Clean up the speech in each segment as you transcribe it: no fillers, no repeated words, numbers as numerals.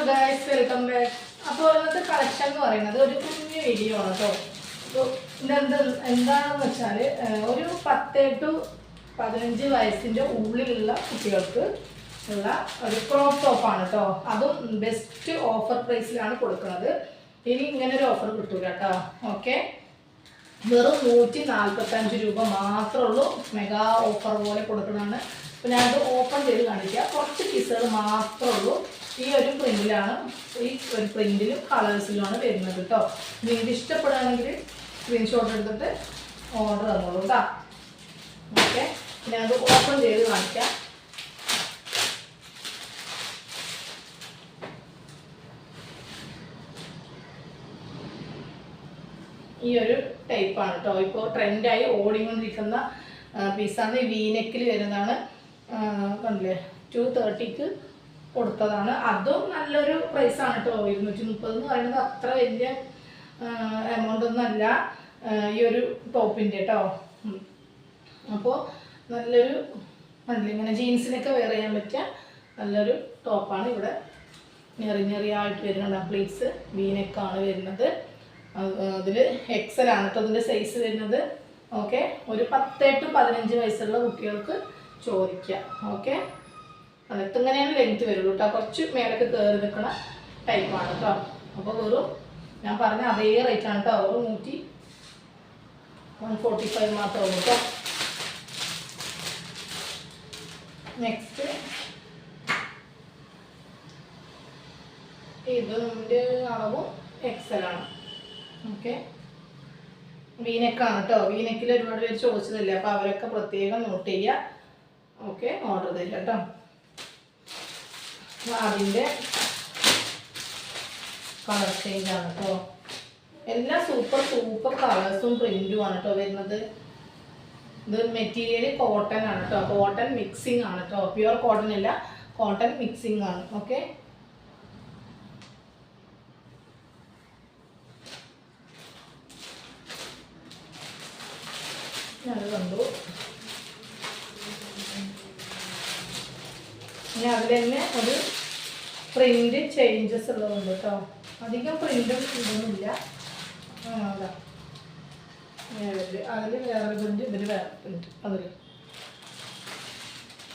Guys, welcome back. അപ്പോൾ ഇന്നത്തെ collection എന്ന് പറയുന്നത് ഒരു കുഞ്ഞു വീഡിയോ ആണ് കേട്ടോ. അപ്പോൾ എന്താണെന്ന് വെച്ചാൽ ഒരു 10 to 15 വയസ്സിൻ്റെ ഉള്ളിലുള്ള കുട്ടികൾക്ക് ഉള്ള ഒരു ക്രോപ്പ് ടോപ്പാണ് കേട്ടോ. അതും ബെസ്റ്റ് ഓഫർ പ്രൈസിലാണ് കൊടുക്കുന്നത്. ഇനി ഇങ്ങനെ ഒരു ഓഫർ കിട്ടൂല കേട്ടോ. ഓക്കെ, വെറും 145 രൂപ മാത്രമേ ഉള്ളൂ. മെഗാ ഓഫർ പോലെ കൊടുക്കുന്നതാണ്. അപ്പോൾ ഞാനത് ഓപ്പൺ ചെയ്ത് കാണിക്കുക. കുറച്ച് പീസുകൾ മാത്രമേ ഉള്ളൂ. ഈ ഒരു പ്രിന്റിലാണ്, ഈ ഒരു പ്രിന്റിലും കളേഴ്സിലുമാണ് വരുന്നത് കേട്ടോ. നിങ്ങൾക്ക് ഇഷ്ടപ്പെടുകയാണെങ്കിൽ സ്ക്രീൻഷോട്ട് എടുത്തിട്ട് ഓർഡർ തന്നോളൂ കേട്ടോ. ഓക്കെ, ഞാനത് ഓപ്പൺ ചെയ്ത് കാണിക്കാം. ഈ ഒരു ടൈപ്പാണ് കേട്ടോ. ഇപ്പോൾ ട്രെൻഡായി ഓടിക്കൊണ്ടിരിക്കുന്ന പീസാണ്. ഈ വീനെക്കിൽ വരുന്നതാണ്. കണ്ടില്ലേ, 230ക്ക് കൊടുത്തതാണ്. അതും നല്ലൊരു പ്രൈസാണ് കേട്ടോ. 230 എന്ന് പറയുന്നത് അത്ര വലിയ എമൗണ്ട് ഒന്നും അല്ല ഈ ഒരു ടോപ്പിൻ്റെ കേട്ടോ. അപ്പോൾ നല്ലൊരു ഇങ്ങനെ ജീൻസിനൊക്കെ വെയർ ചെയ്യാൻ പറ്റിയ നല്ലൊരു ടോപ്പാണ്. ഇവിടെ ഞെറിയായിട്ട് വരുന്നുണ്ട്. പ്ലീറ്റ്സ് വീനെക്കാണ് വരുന്നത്. അതിൽ എക്സൽ ആണ് കേട്ടോ അതിൻ്റെ സൈസ് വരുന്നത്. ഓക്കെ, ഒരു 10 to 15 വയസ്സുള്ള കുട്ടികൾക്ക് ചോദിക്കാം. ഓക്കെ, അതൊക്കെ ഇങ്ങനെയാണ് ലെങ്ത് വരുള്ളൂ കേട്ടോ. കുറച്ച് മേലൊക്കെ കയറി നിൽക്കണ ടൈപ്പാണ് കേട്ടോ. അപ്പോൾ വെറും ഞാൻ പറഞ്ഞ അതേ റേറ്റാണ് കേട്ടോ. വെറും 145 മാത്രമേ ഉള്ളൂ കേട്ടോ. നെക്സ്റ്റ് ഇതിൻ്റെ അളവും എക്സലാണ്. ഓക്കെ, വീനെക്കാണ് കേട്ടോ. വീനെക്കിൽ ഒരുപാട് പേര് ചോദിച്ചതല്ലേ, അപ്പോൾ അവരൊക്കെ പ്രത്യേകം നോട്ട് ചെയ്യുക. ഓക്കെ, ഓർഡർ തരില്ല കേട്ടോ. അതിൻ്റെ കളർ ചേഞ്ച് ആണ് കേട്ടോ. എല്ലാം സൂപ്പർ കളേഴ്സും പ്രിന്റും ആണ് കേട്ടോ വരുന്നത്. ഇത് മെറ്റീരിയൽ കോട്ടൺ ആണ് കേട്ടോ. കോട്ടൺ മിക്സിങ് ആണ് കേട്ടോ. പ്യുവർ കോട്ടൺ അല്ല, കോട്ടൺ മിക്സിങ് ആണ്. ഓക്കെ, അത് കണ്ടു. ഇനി അതിൽ തന്നെ ഒരു പ്രിന്റ് ചേഞ്ചസ് ഉള്ളതുണ്ട് കേട്ടോ. അധികം പ്രിന്റും ഇതൊന്നുമില്ല. അതാ അതിൽ വേറെ പ്രിന്റ്, ഇതിൽ വേറെ പ്രിന്റ്. അതിൽ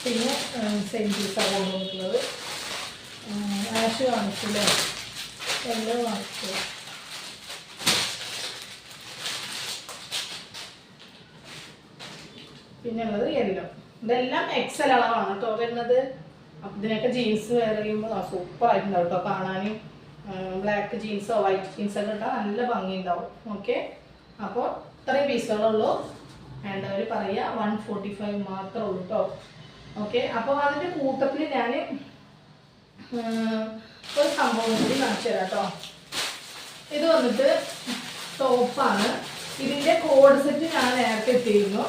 പിന്നെ സെയിം പീസാണ് കൊണ്ടുവന്നിട്ടുള്ളത്. ആഷ് കാണിച്ചില്ലേ, എല്ലാം കാണിച്ചു. പിന്നെ ഉള്ളത് യെല്ലോ. ഇതെല്ലാം എക്സൽ അളവാണ് കേട്ടോ വരുന്നത്. അപ്പം ഇതിനൊക്കെ ജീൻസ് വെയർ ചെയ്യുമ്പോൾ സൂപ്പർ ആയിട്ടുണ്ടാവും കേട്ടോ. കാണാനും ബ്ലാക്ക് ജീൻസോ വൈറ്റ് ജീൻസൊക്കെ ഇട്ടാൽ നല്ല ഭംഗി ഉണ്ടാവും. ഓക്കെ, അപ്പോൾ ഇത്രയും പീസുകളുള്ളൂ. വേണ്ടവർ പറയുക. 145 മാത്രമേ ഉള്ളൂ കേട്ടോ. ഓക്കെ, അപ്പോൾ അതിൻ്റെ കൂട്ടത്തിൽ ഞാൻ ഒരു സംഭവം കൂടി കാണിച്ചു തരാം കേട്ടോ. ഇത് വന്നിട്ട് ടോപ്പാണ്. ഇതിൻ്റെ കോഡ് സെറ്റ് ഞാൻ നേരത്തെ എത്തിയിരുന്നു.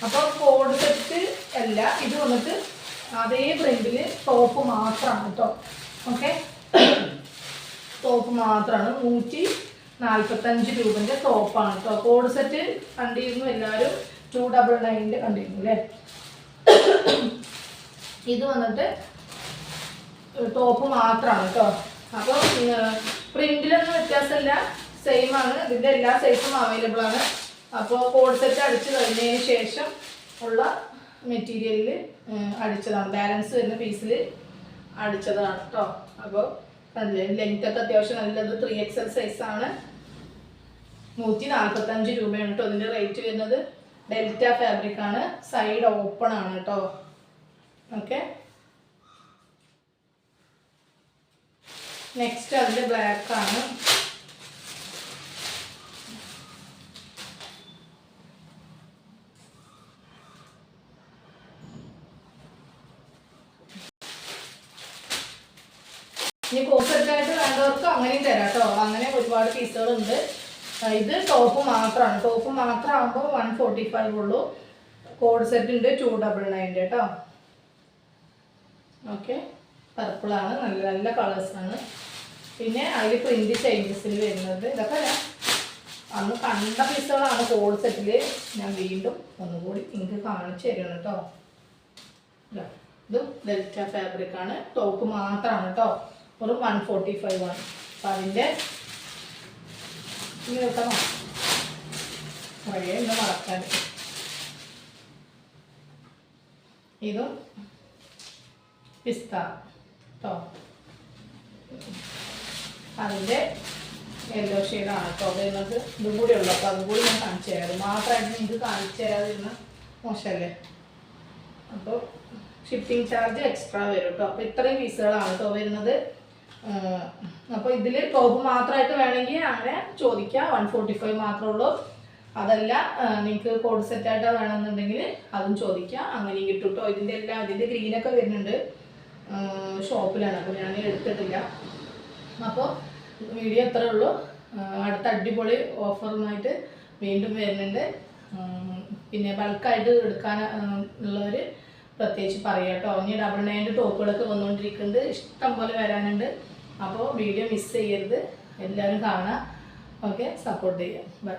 അപ്പോൾ കോഡ് സെറ്റ് അല്ല, ഇത് വന്നിട്ട് അതേ പ്രിന്റിൽ ടോപ്പ് മാത്രമാണ് കേട്ടോ. ഓക്കെ, ടോപ്പ് മാത്രമാണ്. 145 രൂപൻ്റെ ടോപ്പാണ് കേട്ടോ. കോഡ് സെറ്റ് കണ്ടിരുന്നു എല്ലാവരും. 299 കണ്ടിരുന്നു അല്ലേ. ഇത് വന്നിട്ട് ടോപ്പ് മാത്രമാണ് കേട്ടോ. അപ്പോൾ പ്രിന്റിലൊന്നും വ്യത്യാസമില്ല, സെയിം ആണ്. ഇതിൻ്റെ എല്ലാ സൈസും അവൈലബിൾ ആണ്. അപ്പോൾ കോഡ് സെറ്റ് അടിച്ച് കഴിഞ്ഞതിന് ശേഷം ഉള്ള മെറ്റീരിയലിൽ അടിച്ചതാണ്. ബാലൻസ് വരുന്ന പീസിൽ അടിച്ചതാണ് കേട്ടോ. അപ്പോൾ ലെങ്ത് ഒക്കെ അത്യാവശ്യം നല്ലത് 3XL സൈസാണ്. 145 രൂപയാണ് കേട്ടോ ഇതിൻ്റെ റേറ്റ് വരുന്നത്. ഡെൽറ്റ ഫാബ്രിക് ആണ്. സൈഡ് ഓപ്പൺ ആണ് കേട്ടോ. ഓക്കെ, നെക്സ്റ്റ് അതിൻ്റെ ബ്ലാക്ക് ആണ്. ഇനി കോസെറ്റായിട്ട് വേണ്ടവർക്ക് അങ്ങനെയും തരാം കേട്ടോ. അങ്ങനെ ഒരുപാട് പീസുകളുണ്ട്. ഇത് ടോപ്പ് മാത്രമാണ്. ടോപ്പ് മാത്രമാകുമ്പോൾ 145 ഉള്ളൂ. കോഡ് സെറ്റ് ഉണ്ട് 299 കേട്ടോ. ഓക്കെ, പർപ്പിളാണ്. നല്ല നല്ല കളേഴ്സാണ്. പിന്നെ അതിൽ പ്രിന്റ് ചേഞ്ചസിൽ വരുന്നത് ഇതൊക്കെ അന്ന് കണ്ട പീസുകളാണ്. കോഡ് സെറ്റിൽ ഞാൻ വീണ്ടും ഒന്നുകൂടി നിങ്ങൾക്ക് കാണിച്ചു തരണം കേട്ടോ. ഇതും ഡെൽറ്റ ഫാബ്രിക് ആണ്. ടോപ്പ് മാത്രമാണ് കേട്ടോ. ഒരു 145 ആണ്. അപ്പം അതിൻ്റെ ഇങ്ങനെ വെക്കണം, കുറേ ഇന്ന് മറക്കാൻ. ഇതും പിസ്ത കേട്ടോ, അതിൻ്റെ യെല്ലോ ഷെയ്ഡാണ് കേട്ടോ. അത് നിങ്ങൾക്ക് ഇതും കൂടി ഉള്ളു. അപ്പോൾ അതും കൂടി ഞാൻ കാണിച്ചു തരാം. അത് മാത്രമായിട്ട് നിങ്ങൾക്ക് കാണിച്ചു തരാതിരുന്ന മോശമല്ലേ. അപ്പോൾ ഷിപ്പിംഗ് ചാർജ് എക്സ്ട്രാ വരും കേട്ടോ. അപ്പോൾ ഇത്രയും പീസുകളാണ് കേട്ടോ വരുന്നത്. അപ്പോൾ ഇതിൽ ടോപ്പ് മാത്രമായിട്ട് വേണമെങ്കിൽ അങ്ങനെ ചോദിക്കാം, 145 മാത്രമേ ഉള്ളൂ. അതല്ല നിങ്ങൾക്ക് കോഡ് സെറ്റായിട്ട് വേണമെന്നുണ്ടെങ്കിൽ അതും ചോദിക്കാം, അങ്ങനെയും കിട്ടും കേട്ടോ. ഇതിൻ്റെ ഗ്രീനൊക്കെ വരുന്നുണ്ട് ഷോപ്പിലാണ്, അപ്പോൾ ഞാൻ എടുത്തിട്ടില്ല. അപ്പോൾ വീഡിയോ അത്രേ ഉള്ളൂ. അടുത്ത അടിപൊളി ഓഫറുമായിട്ട് വീണ്ടും വരുന്നുണ്ട്. പിന്നെ ബൾക്കായിട്ട് എടുക്കാൻ ഉള്ളവർ പ്രത്യേകിച്ച് പറയാം കേട്ടോ. ഇനി 99 ടോപ്പുകളൊക്കെ വന്നുകൊണ്ടിരിക്കുന്നുണ്ട്, ഇഷ്ടം പോലെ വരാനുണ്ട്. അപ്പോൾ വീഡിയോ മിസ് ചെയ്യരുത്, എല്ലാവരും കാണാം. ഓക്കെ, സപ്പോർട്ട് ചെയ്യാം. ബൈ.